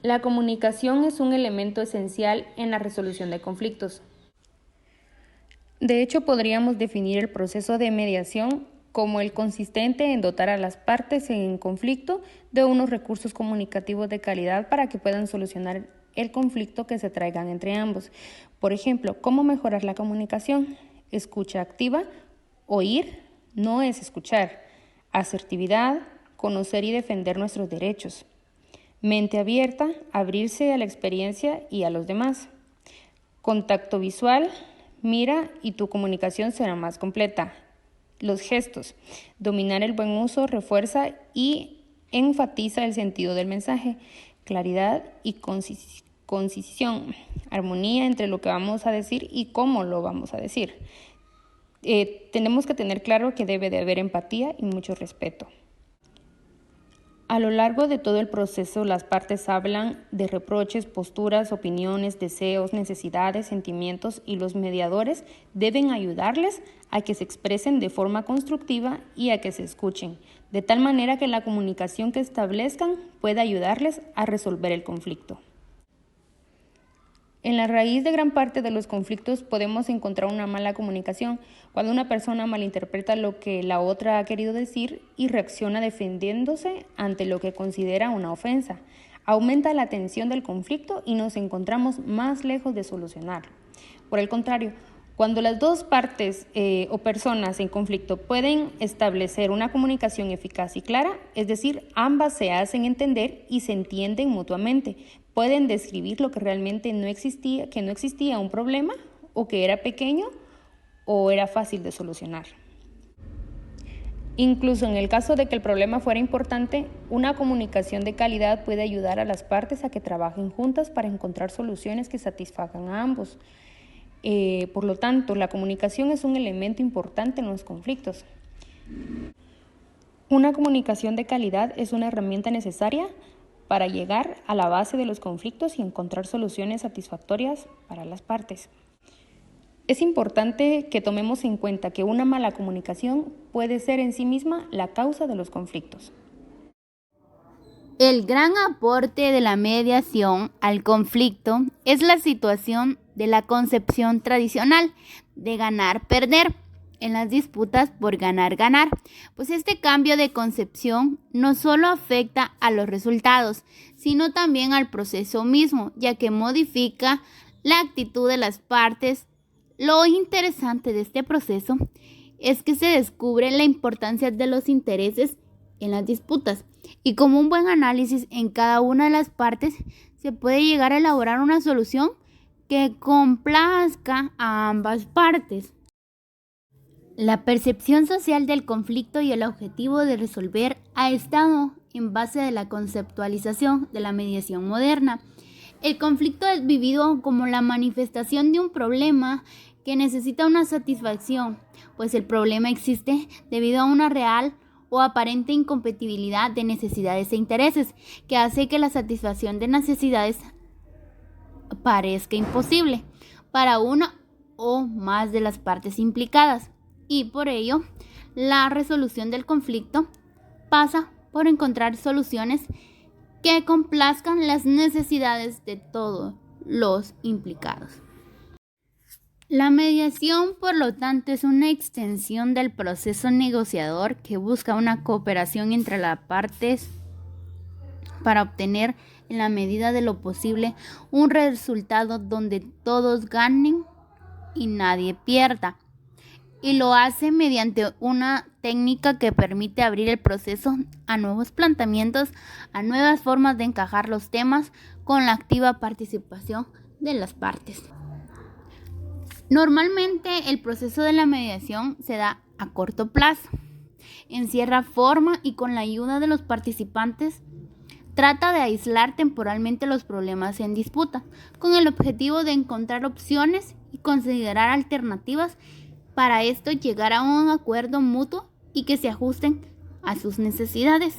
La comunicación es un elemento esencial en la resolución de conflictos. De hecho, podríamos definir el proceso de mediación como el consistente en dotar a las partes en conflicto de unos recursos comunicativos de calidad para que puedan solucionar el conflicto que se traigan entre ambos. Por ejemplo, ¿cómo mejorar la comunicación? Escucha activa, oír no es escuchar, asertividad, conocer y defender nuestros derechos. Mente abierta, abrirse a la experiencia y a los demás. Contacto visual, mira y tu comunicación será más completa. Los gestos, dominar el buen uso, refuerza y enfatiza el sentido del mensaje. Claridad y concisión, armonía entre lo que vamos a decir y cómo lo vamos a decir. Tenemos que tener claro que debe de haber empatía y mucho respeto. A lo largo de todo el proceso, las partes hablan de reproches, posturas, opiniones, deseos, necesidades, sentimientos y los mediadores deben ayudarles a que se expresen de forma constructiva y a que se escuchen, de tal manera que la comunicación que establezcan pueda ayudarles a resolver el conflicto. En la raíz de gran parte de los conflictos podemos encontrar una mala comunicación, cuando una persona malinterpreta lo que la otra ha querido decir y reacciona defendiéndose ante lo que considera una ofensa. Aumenta la tensión del conflicto y nos encontramos más lejos de solucionarlo. Por el contrario, cuando las dos partes o personas en conflicto pueden establecer una comunicación eficaz y clara, es decir, ambas se hacen entender y se entienden mutuamente, pueden describir lo que realmente no existía un problema o que era pequeño o era fácil de solucionar. Incluso en el caso de que el problema fuera importante, una comunicación de calidad puede ayudar a las partes a que trabajen juntas para encontrar soluciones que satisfagan a ambos. Por lo tanto, la comunicación es un elemento importante en los conflictos. Una comunicación de calidad es una herramienta necesaria para llegar a la base de los conflictos y encontrar soluciones satisfactorias para las partes. Es importante que tomemos en cuenta que una mala comunicación puede ser en sí misma la causa de los conflictos. El gran aporte de la mediación al conflicto es la situación de la concepción tradicional de ganar-perder en las disputas por ganar-ganar, pues este cambio de concepción no solo afecta a los resultados, sino también al proceso mismo, ya que modifica la actitud de las partes. Lo interesante de este proceso es que se descubre la importancia de los intereses en las disputas y como un buen análisis en cada una de las partes se puede llegar a elaborar una solución que complazca a ambas partes. La percepción social del conflicto y el objetivo de resolver ha estado en base de la conceptualización de la mediación moderna. El conflicto es vivido como la manifestación de un problema que necesita una satisfacción, pues el problema existe debido a una real o aparente incompatibilidad de necesidades e intereses, que hace que la satisfacción de necesidades parezca imposible para una o más de las partes implicadas. Y por ello, la resolución del conflicto pasa por encontrar soluciones que complazcan las necesidades de todos los implicados. La mediación, por lo tanto, es una extensión del proceso negociador que busca una cooperación entre las partes para obtener, en la medida de lo posible, un resultado donde todos ganen y nadie pierda. Y lo hace mediante una técnica que permite abrir el proceso a nuevos planteamientos, a nuevas formas de encajar los temas con la activa participación de las partes. Normalmente el proceso de la mediación se da a corto plazo, encierra forma y con la ayuda de los participantes trata de aislar temporalmente los problemas en disputa, con el objetivo de encontrar opciones y considerar alternativas. Para esto llegar a un acuerdo mutuo y que se ajusten a sus necesidades.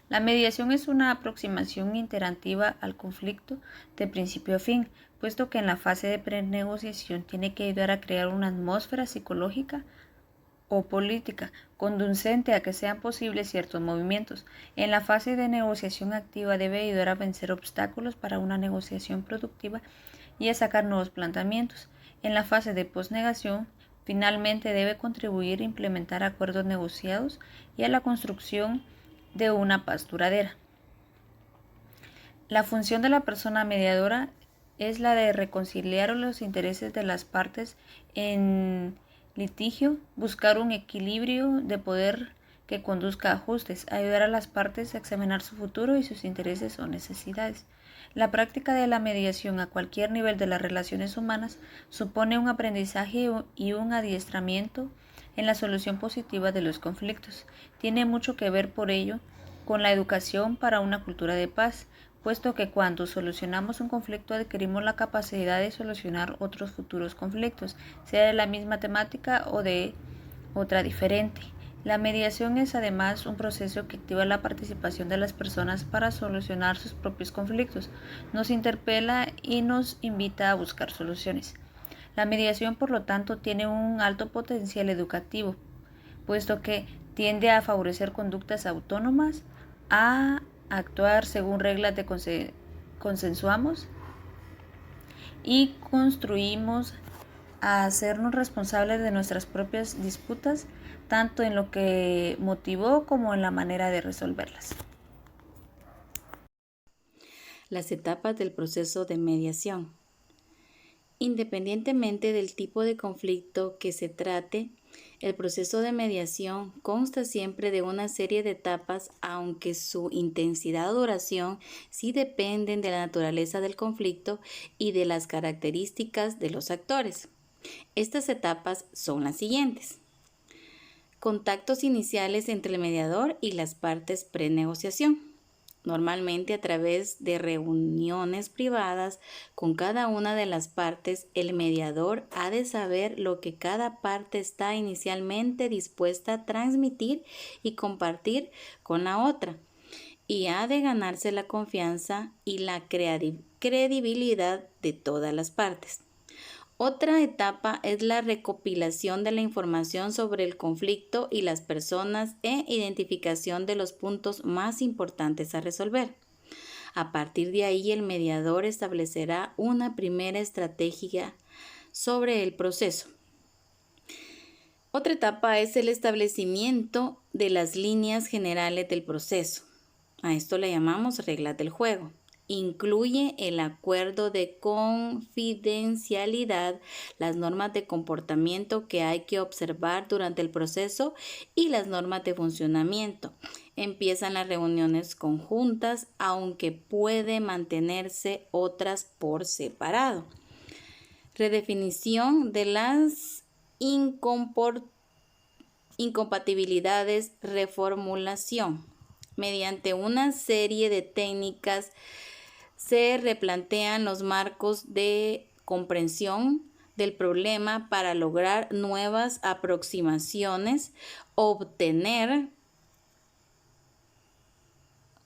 La mediación es una aproximación interactiva al conflicto de principio a fin, puesto que en la fase de prenegociación tiene que ayudar a crear una atmósfera psicológica o política, conducente a que sean posibles ciertos movimientos. En la fase de negociación activa debe ayudar a vencer obstáculos para una negociación productiva y a sacar nuevos planteamientos. En la fase de posnegación, finalmente debe contribuir a implementar acuerdos negociados y a la construcción de una paz duradera. La función de la persona mediadora es la de reconciliar los intereses de las partes en litigio, buscar un equilibrio de poder que conduzca a ajustes, ayudar a las partes a examinar su futuro y sus intereses o necesidades. La práctica de la mediación a cualquier nivel de las relaciones humanas supone un aprendizaje y un adiestramiento en la solución positiva de los conflictos. Tiene mucho que ver, por ello, con la educación para una cultura de paz, puesto que cuando solucionamos un conflicto adquirimos la capacidad de solucionar otros futuros conflictos, sea de la misma temática o de otra diferente. La mediación es además un proceso que activa la participación de las personas para solucionar sus propios conflictos, nos interpela y nos invita a buscar soluciones. La mediación, por lo tanto, tiene un alto potencial educativo, puesto que tiende a favorecer conductas autónomas, a actuar según reglas de consensuamos y construimos a hacernos responsables de nuestras propias disputas, tanto en lo que motivó como en la manera de resolverlas. Las etapas del proceso de mediación. Independientemente del tipo de conflicto que se trate, el proceso de mediación consta siempre de una serie de etapas, aunque su intensidad o duración sí dependen de la naturaleza del conflicto y de las características de los actores. Estas etapas son las siguientes: contactos iniciales entre el mediador y las partes pre-negociación. Normalmente a través de reuniones privadas con cada una de las partes, el mediador ha de saber lo que cada parte está inicialmente dispuesta a transmitir y compartir con la otra, y ha de ganarse la confianza y la credibilidad de todas las partes. Otra etapa es la recopilación de la información sobre el conflicto y las personas e identificación de los puntos más importantes a resolver. A partir de ahí, el mediador establecerá una primera estrategia sobre el proceso. Otra etapa es el establecimiento de las líneas generales del proceso. A esto le llamamos reglas del juego. Incluye el acuerdo de confidencialidad, las normas de comportamiento que hay que observar durante el proceso y las normas de funcionamiento. Empiezan las reuniones conjuntas, aunque puede mantenerse otras por separado. Redefinición de las incompatibilidades, reformulación. Mediante una serie de técnicas se replantean los marcos de comprensión del problema para lograr nuevas aproximaciones, obtener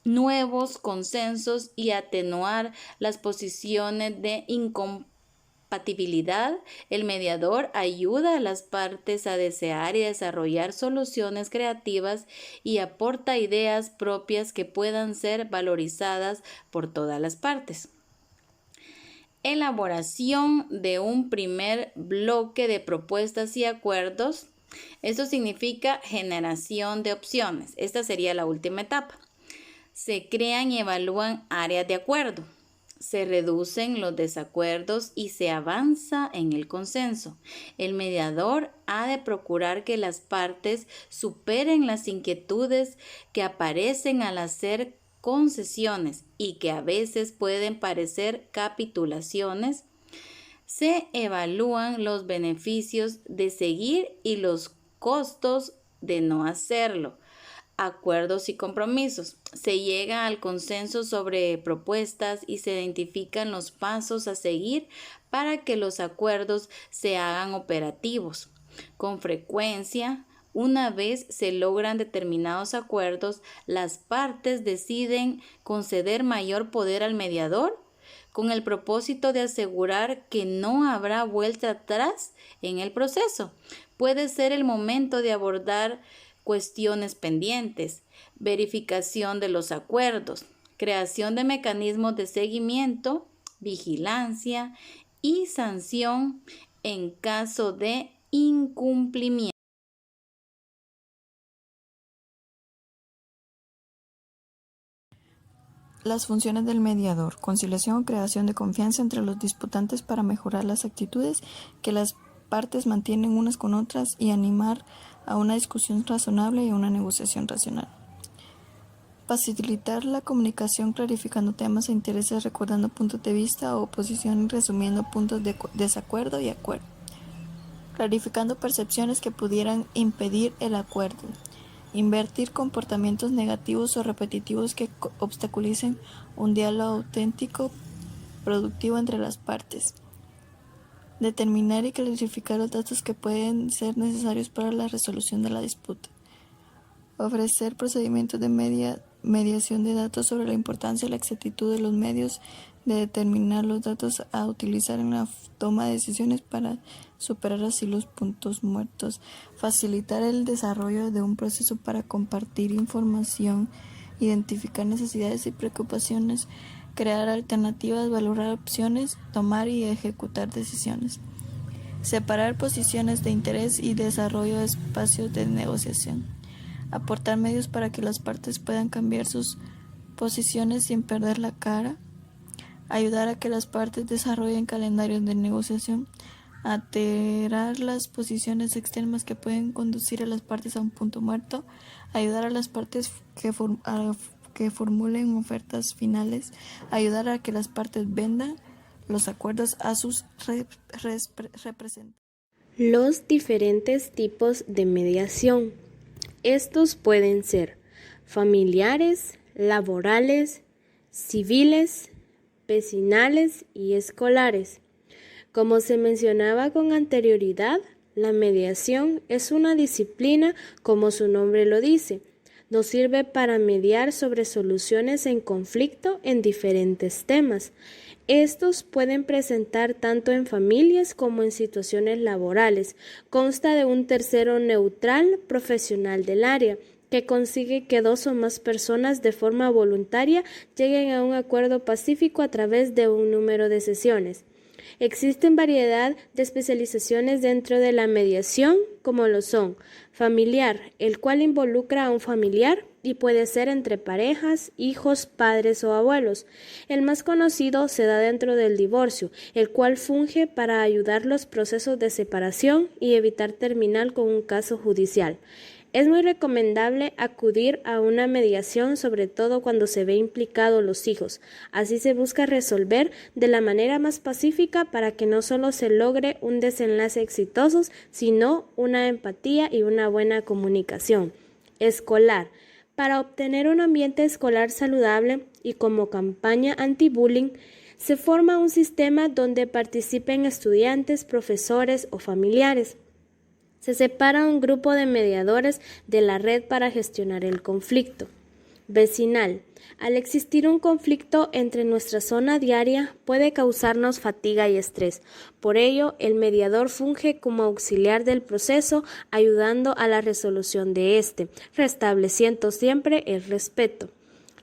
nuevos consensos y atenuar las posiciones de incompatibilidad. El mediador ayuda a las partes a desear y desarrollar soluciones creativas y aporta ideas propias que puedan ser valorizadas por todas las partes. Elaboración de un primer bloque de propuestas y acuerdos. Esto significa generación de opciones. Esta sería la última etapa. Se crean y evalúan áreas de acuerdo. Se reducen los desacuerdos y se avanza en el consenso. El mediador ha de procurar que las partes superen las inquietudes que aparecen al hacer concesiones y que a veces pueden parecer capitulaciones. Se evalúan los beneficios de seguir y los costos de no hacerlo. Acuerdos y compromisos. Se llega al consenso sobre propuestas y se identifican los pasos a seguir para que los acuerdos se hagan operativos. Con frecuencia, una vez se logran determinados acuerdos, las partes deciden conceder mayor poder al mediador con el propósito de asegurar que no habrá vuelta atrás en el proceso, puede ser el momento de abordar cuestiones pendientes, verificación de los acuerdos, creación de mecanismos de seguimiento, vigilancia y sanción en caso de incumplimiento. Las funciones del mediador: conciliación o creación de confianza entre los disputantes para mejorar las actitudes que las partes mantienen unas con otras y animar a una discusión razonable y a una negociación racional. Facilitar la comunicación clarificando temas e intereses, recordando puntos de vista o oposición y resumiendo puntos de desacuerdo y acuerdo. Clarificando percepciones que pudieran impedir el acuerdo. Invertir comportamientos negativos o repetitivos que obstaculicen un diálogo auténtico, productivo entre las partes. Determinar y clarificar los datos que pueden ser necesarios para la resolución de la disputa. Ofrecer procedimientos de mediación de datos sobre la importancia y la exactitud de los medios de determinar los datos a utilizar en la toma de decisiones para superar así los puntos muertos. Facilitar el desarrollo de un proceso para compartir información, identificar necesidades y preocupaciones, crear alternativas, valorar opciones, tomar y ejecutar decisiones. Separar posiciones de interés y desarrollo de espacios de negociación. Aportar medios para que las partes puedan cambiar sus posiciones sin perder la cara. Ayudar a que las partes desarrollen calendarios de negociación. Alterar las posiciones extremas que pueden conducir a las partes a un punto muerto. Ayudar a las partes que formulen ofertas finales. Ayudar a que las partes vendan los acuerdos a sus representantes. Los diferentes tipos de mediación. Estos pueden ser familiares, laborales, civiles, vecinales y escolares. Como se mencionaba con anterioridad, la mediación es una disciplina, como su nombre lo dice. Nos sirve para mediar sobre soluciones en conflicto en diferentes temas. Estos pueden presentar tanto en familias como en situaciones laborales. Consta de un tercero neutral profesional del área, que consigue que dos o más personas de forma voluntaria lleguen a un acuerdo pacífico a través de un número de sesiones. Existen variedad de especializaciones dentro de la mediación, como lo son familiar, el cual involucra a un familiar y puede ser entre parejas, hijos, padres o abuelos. El más conocido se da dentro del divorcio, el cual funge para ayudar los procesos de separación y evitar terminar con un caso judicial. Es muy recomendable acudir a una mediación, sobre todo cuando se ve implicados los hijos. Así se busca resolver de la manera más pacífica para que no solo se logre un desenlace exitoso, sino una empatía y una buena comunicación. Escolar. Para obtener un ambiente escolar saludable y como campaña anti-bullying, se forma un sistema donde participen estudiantes, profesores o familiares. Se separa un grupo de mediadores de la red para gestionar el conflicto. Vecinal. Al existir un conflicto entre nuestra zona diaria, puede causarnos fatiga y estrés. Por ello, el mediador funge como auxiliar del proceso, ayudando a la resolución de este, restableciendo siempre el respeto.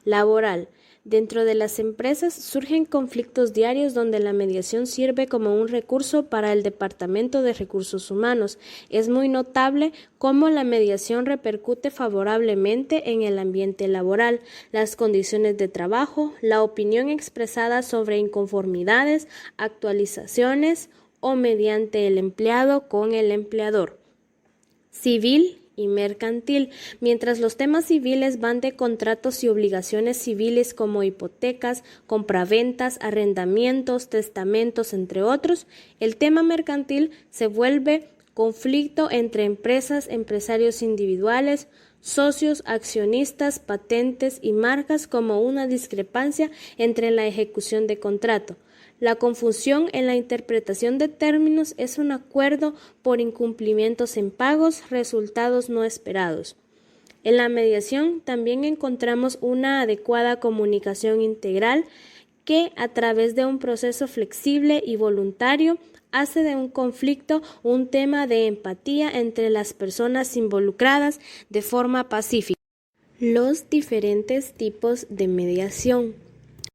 Laboral. Dentro de las empresas surgen conflictos diarios donde la mediación sirve como un recurso para el Departamento de Recursos Humanos. Es muy notable cómo la mediación repercute favorablemente en el ambiente laboral, las condiciones de trabajo, la opinión expresada sobre inconformidades, actualizaciones o mediante el empleado con el empleador. Civil y mercantil. Mientras los temas civiles van de contratos y obligaciones civiles como hipotecas, compraventas, arrendamientos, testamentos, entre otros, el tema mercantil se vuelve conflicto entre empresas, empresarios individuales, socios, accionistas, patentes y marcas, como una discrepancia entre la ejecución de contrato. La confusión en la interpretación de términos es un acuerdo por incumplimientos en pagos, resultados no esperados. En la mediación también encontramos una adecuada comunicación integral que a través de un proceso flexible y voluntario hace de un conflicto un tema de empatía entre las personas involucradas de forma pacífica. Los diferentes tipos de mediación.